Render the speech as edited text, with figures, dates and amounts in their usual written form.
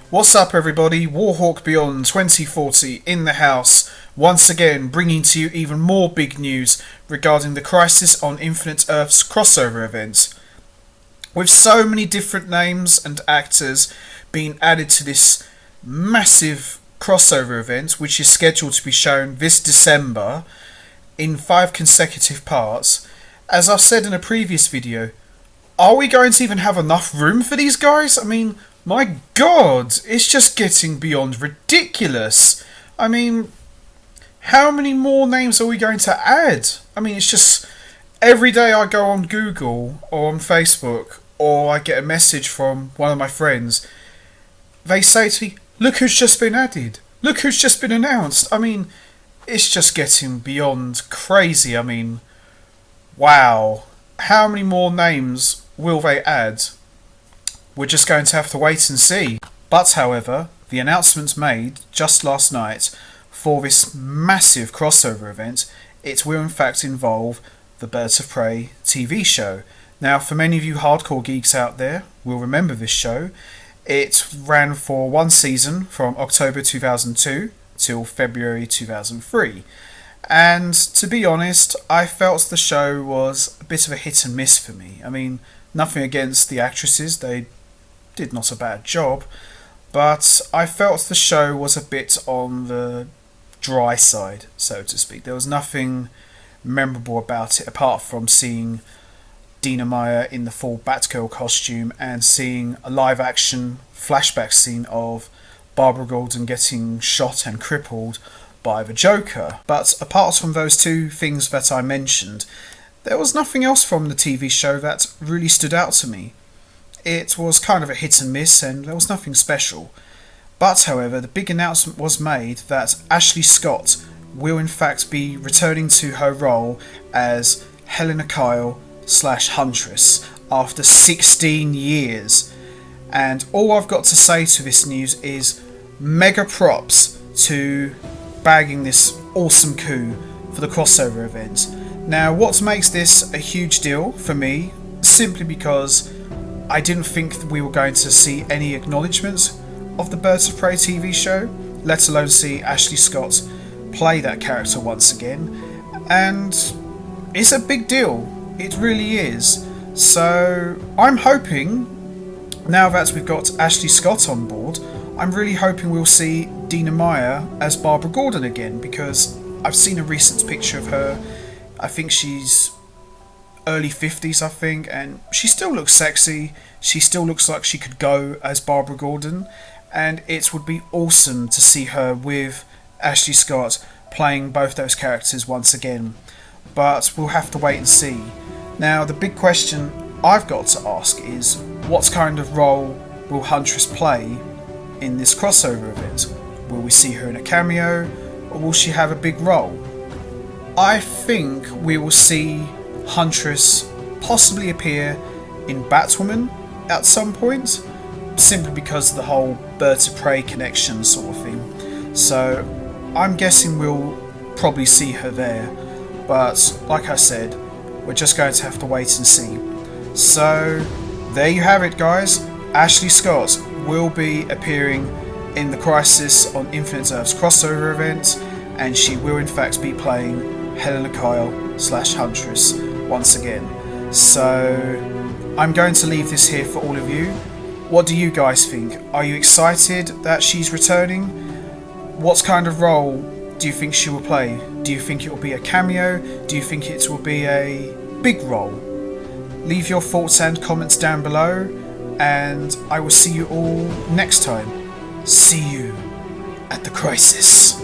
What's up everybody, Warhawk Beyond 2040 in the house, once again bringing to you even more big news regarding the Crisis on Infinite Earths crossover event. With so many different names and actors being added to this massive crossover event, which is scheduled to be shown this December in 5 consecutive parts, as I've said in a previous video, are we going to even have enough room for these guys? I mean, my god, it's just getting beyond ridiculous. I mean, how many more names are we going to add? I mean, it's just every day I go on Google or on Facebook or I get a message from one of my friends, they say to me, look who's just been added, look who's just been announced. I mean, it's just getting beyond crazy. I mean, wow, how many more names will they add? We're just going to have to wait and see. But however, the announcements made just last night for this massive crossover event, it will in fact involve the Birds of Prey TV show. Now, for many of you hardcore geeks out there will remember this show. It ran for one season from October 2002 till February 2003. And to be honest, I felt the show was a bit of a hit and miss for me. I mean, nothing against the actresses, they did not a bad job, but I felt the show was a bit on the dry side, so to speak. There was nothing memorable about it apart from seeing Dina Meyer in the full Batgirl costume and seeing a live action flashback scene of Barbara Gordon getting shot and crippled by the Joker. But apart from those two things that I mentioned, there was nothing else from the TV show that really stood out to me. It was kind of a hit and miss and there was nothing special. But however, the big announcement was made that Ashley Scott will in fact be returning to her role as Helena Kyle / Huntress after 16 years. And all I've got to say to this news is mega props to bagging this awesome coup for the crossover event. Now, what makes this a huge deal for me, simply because I didn't think we were going to see any acknowledgements of the Birds of Prey TV show, let alone see Ashley Scott play that character once again, and it's a big deal, it really is. So I'm hoping, now that we've got Ashley Scott on board, I'm really hoping we'll see Dina Meyer as Barbara Gordon again, because I've seen a recent picture of her. I think she's early 50s, I think, and she still looks sexy. She still looks like she could go as Barbara Gordon, and it would be awesome to see her with Ashley Scott playing both those characters once again. But we'll have to wait and see. Now, the big question I've got to ask is, what kind of role will Huntress play in this crossover event? Will we see her in a cameo, or will she have a big role? I think we will see Huntress possibly appear in Batwoman at some point, simply because of the whole Birds of Prey connection sort of thing. So I'm guessing we'll probably see her there, but like I said, we're just going to have to wait and see. So there you have it, guys. Ashley Scott will be appearing in the Crisis on Infinite Earths crossover event, and she will in fact be playing Helena Kyle / Huntress once again. So I'm going to leave this here for all of you. What do you guys think? Are you excited that she's returning? What kind of role do you think she will play? Do you think it will be a cameo? Do you think it will be a big role? Leave your thoughts and comments down below, and I will see you all next time. See you at the Crisis.